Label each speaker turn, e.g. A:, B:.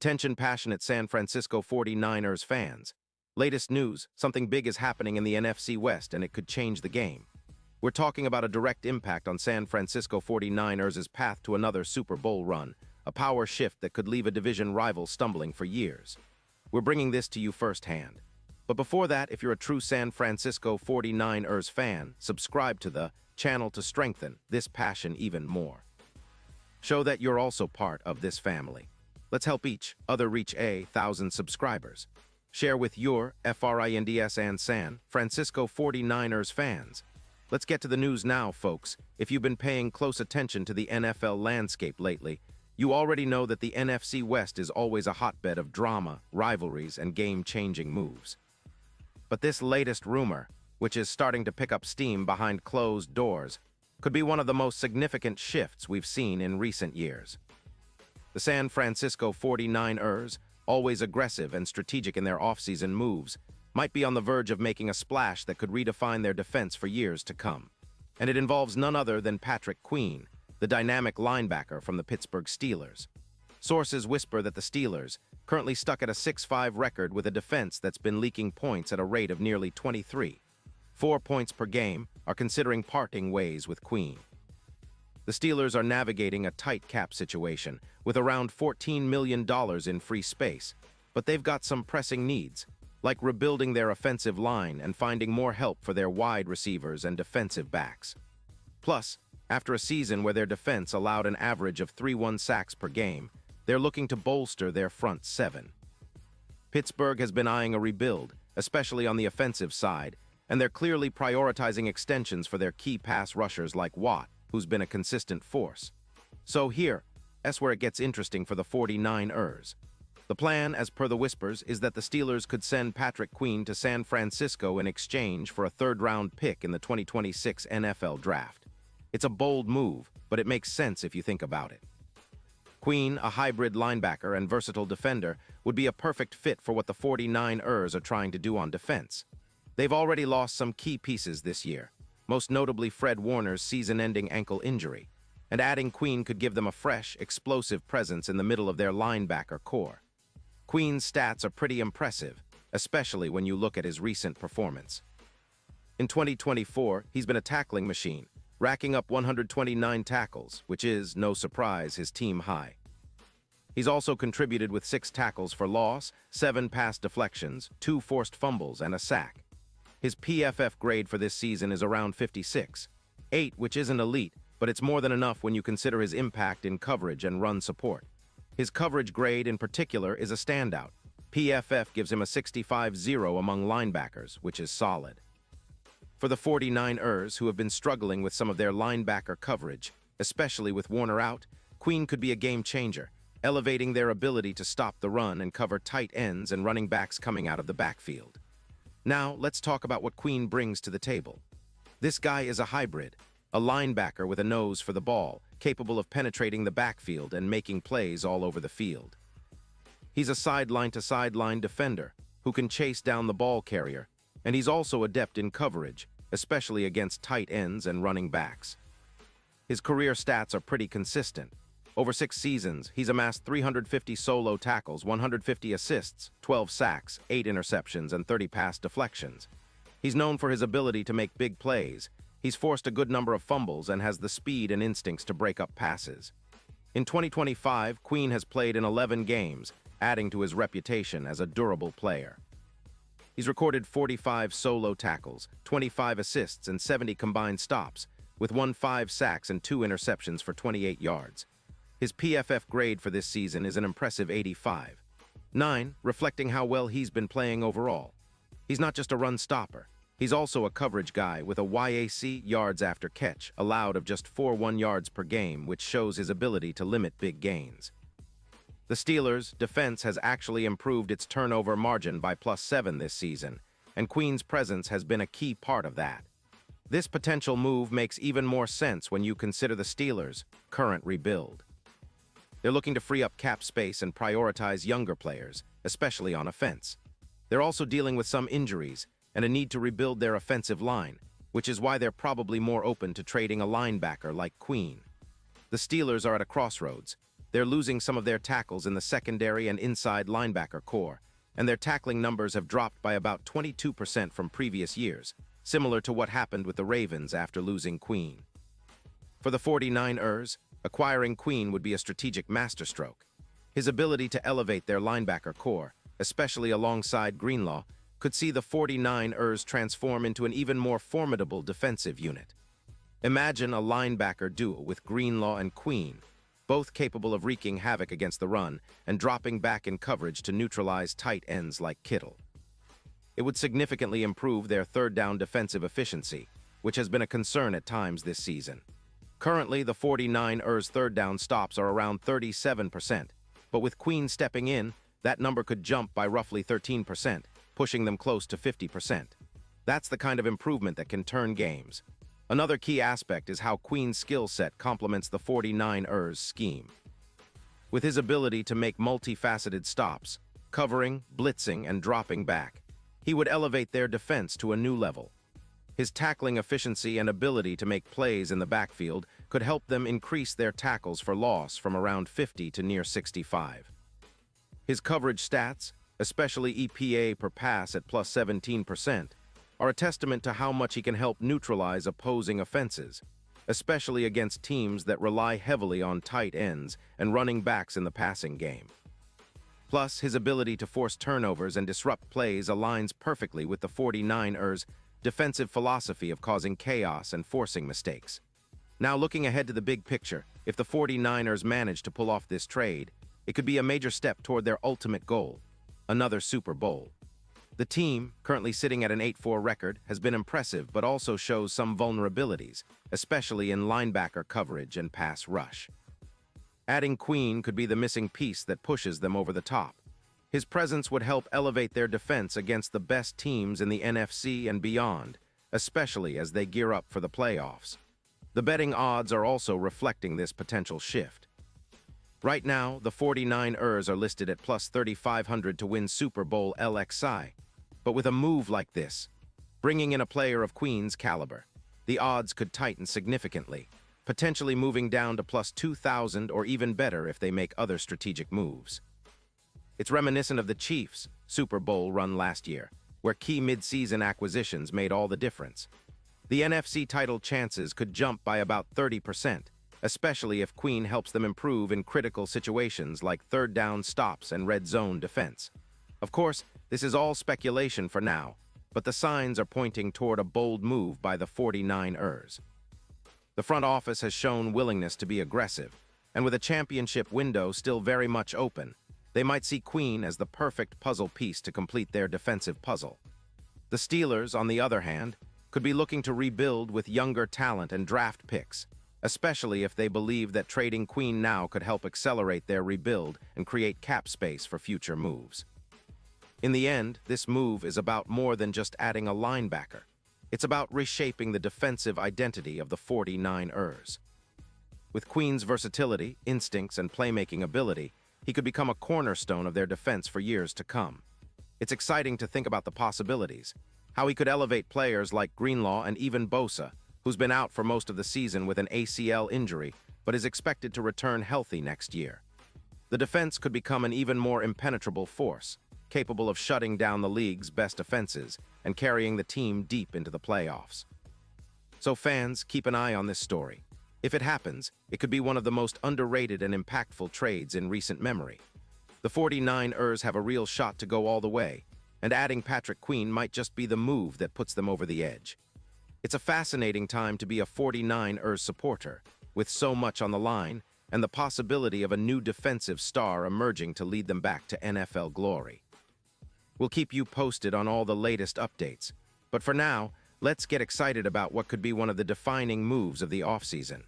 A: Attention passionate San Francisco 49ers fans. Latest news, something big is happening in the NFC West and it could change the game. We're talking about a direct impact on San Francisco 49ers' path to another Super Bowl run, a power shift that could leave a division rival stumbling for years. We're bringing this to you firsthand. But before that, if you're a true San Francisco 49ers fan, subscribe to the channel to strengthen this passion even more. Show that you're also part of this family. Let's help each other reach 1,000 subscribers. Share with your FRINDS and San Francisco 49ers fans. Let's get to the news now, folks. If you've been paying close attention to the NFL landscape lately, you already know that the NFC West is always a hotbed of drama, rivalries, and game-changing moves. But this latest rumor, which is starting to pick up steam behind closed doors, could be one of the most significant shifts we've seen in recent years. The San Francisco 49ers, always aggressive and strategic in their offseason moves, might be on the verge of making a splash that could redefine their defense for years to come. And it involves none other than Patrick Queen, the dynamic linebacker from the Pittsburgh Steelers. Sources whisper that the Steelers, currently stuck at a 6-5 record with a defense that's been leaking points at a rate of nearly 4 points per game, are considering parting ways with Queen. The Steelers are navigating a tight cap situation, with around $14 million in free space, but they've got some pressing needs, like rebuilding their offensive line and finding more help for their wide receivers and defensive backs. Plus, after a season where their defense allowed an average of 3-1 sacks per game, they're looking to bolster their front seven. Pittsburgh has been eyeing a rebuild, especially on the offensive side, and they're clearly prioritizing extensions for their key pass rushers like Watt, who's been a consistent force. So that's where it gets interesting for the 49ers. The plan, as per the whispers, is that the Steelers could send Patrick Queen to San Francisco in exchange for a third-round pick in the 2026 NFL Draft. It's a bold move, but it makes sense if you think about it. Queen, a hybrid linebacker and versatile defender, would be a perfect fit for what the 49ers are trying to do on defense. They've already lost some key pieces this year, most notably Fred Warner's season-ending ankle injury, and adding Queen could give them a fresh, explosive presence in the middle of their linebacker core. Queen's stats are pretty impressive, especially when you look at his recent performance. In 2024, he's been a tackling machine, racking up 129 tackles, which is, no surprise, his team high. He's also contributed with 6 tackles for loss, 7 pass deflections, 2 forced fumbles, and a sack. His PFF grade for this season is around 56, 8, which isn't elite, but it's more than enough when you consider his impact in coverage and run support. His coverage grade in particular is a standout. PFF gives him a 65-0 among linebackers, which is solid. For the 49ers, who have been struggling with some of their linebacker coverage, especially with Warner out, Queen could be a game changer, elevating their ability to stop the run and cover tight ends and running backs coming out of the backfield. Now, let's talk about what Queen brings to the table. This guy is a hybrid, a linebacker with a nose for the ball, capable of penetrating the backfield and making plays all over the field. He's a sideline-to-sideline defender who can chase down the ball carrier, and he's also adept in coverage, especially against tight ends and running backs. His career stats are pretty consistent. Over 6 seasons, he's amassed 350 solo tackles, 150 assists, 12 sacks, 8 interceptions, and 30 pass deflections. He's known for his ability to make big plays. He's forced a good number of fumbles and has the speed and instincts to break up passes. In 2025, Queen has played in 11 games, adding to his reputation as a durable player. He's recorded 45 solo tackles, 25 assists, and 70 combined stops, with 5 sacks and 2 interceptions for 28 yards. His PFF grade for this season is an impressive 85.9, reflecting how well he's been playing overall. He's not just a run stopper. He's also a coverage guy with a YAC yards after catch, allowed of just 4.1 yards per game, which shows his ability to limit big gains. The Steelers' defense has actually improved its turnover margin by +7 this season, and Queen's presence has been a key part of that. This potential move makes even more sense when you consider the Steelers' current rebuild. They're looking to free up cap space and prioritize younger players, especially on offense. They're also dealing with some injuries and a need to rebuild their offensive line, which is why they're probably more open to trading a linebacker like Queen. The Steelers are at a crossroads. they're losing some of their tackles in the secondary and inside linebacker core, and their tackling numbers have dropped by about 22% from previous years, similar to what happened with the Ravens after losing Queen. For the 49ers, acquiring Queen would be a strategic masterstroke. His ability to elevate their linebacker core, especially alongside Greenlaw, could see the 49ers transform into an even more formidable defensive unit. Imagine a linebacker duo with Greenlaw and Queen, both capable of wreaking havoc against the run and dropping back in coverage to neutralize tight ends like Kittle. It would significantly improve their third-down defensive efficiency, which has been a concern at times this season. Currently, the 49ers' third-down stops are around 37%, but with Queen stepping in, that number could jump by roughly 13%, pushing them close to 50%. That's the kind of improvement that can turn games. Another key aspect is how Queen's skill set complements the 49ers' scheme. With his ability to make multifaceted stops, covering, blitzing, and dropping back, he would elevate their defense to a new level. His tackling efficiency and ability to make plays in the backfield could help them increase their tackles for loss from around 50 to near 65. His coverage stats, especially EPA per pass at plus 17%, are a testament to how much he can help neutralize opposing offenses, especially against teams that rely heavily on tight ends and running backs in the passing game. Plus, his ability to force turnovers and disrupt plays aligns perfectly with the 49ers' defensive philosophy of causing chaos and forcing mistakes. Now, looking ahead to the big picture, if the 49ers manage to pull off this trade, it could be a major step toward their ultimate goal, another Super Bowl. The team, currently sitting at an 8-4 record, has been impressive but also shows some vulnerabilities, especially in linebacker coverage and pass rush. Adding Queen could be the missing piece that pushes them over the top. His presence would help elevate their defense against the best teams in the NFC and beyond, especially as they gear up for the playoffs. The betting odds are also reflecting this potential shift. Right now, the 49ers are listed at plus 3,500 to win Super Bowl LXI. But with a move like this, bringing in a player of Queen's caliber, the odds could tighten significantly, potentially moving down to plus 2,000 or even better if they make other strategic moves. It's reminiscent of the Chiefs' Super Bowl run last year, where key mid-season acquisitions made all the difference. The NFC title chances could jump by about 30%, especially if Queen helps them improve in critical situations like third-down stops and red zone defense. Of course, this is all speculation for now, but the signs are pointing toward a bold move by the 49ers. The front office has shown willingness to be aggressive, and with a championship window still very much open, they might see Queen as the perfect puzzle piece to complete their defensive puzzle. The Steelers, on the other hand, could be looking to rebuild with younger talent and draft picks, especially if they believe that trading Queen now could help accelerate their rebuild and create cap space for future moves. In the end, this move is about more than just adding a linebacker. It's about reshaping the defensive identity of the 49ers. With Queen's versatility, instincts, and playmaking ability, he could become a cornerstone of their defense for years to come. It's exciting to think about the possibilities, how he could elevate players like Greenlaw and even Bosa, who's been out for most of the season with an ACL injury, but is expected to return healthy next year. The defense could become an even more impenetrable force, capable of shutting down the league's best offenses and carrying the team deep into the playoffs. So fans, keep an eye on this story. If it happens, it could be one of the most underrated and impactful trades in recent memory. The 49ers have a real shot to go all the way, and adding Patrick Queen might just be the move that puts them over the edge. It's a fascinating time to be a 49ers supporter, with so much on the line and the possibility of a new defensive star emerging to lead them back to NFL glory. We'll keep you posted on all the latest updates, but for now, let's get excited about what could be one of the defining moves of the offseason.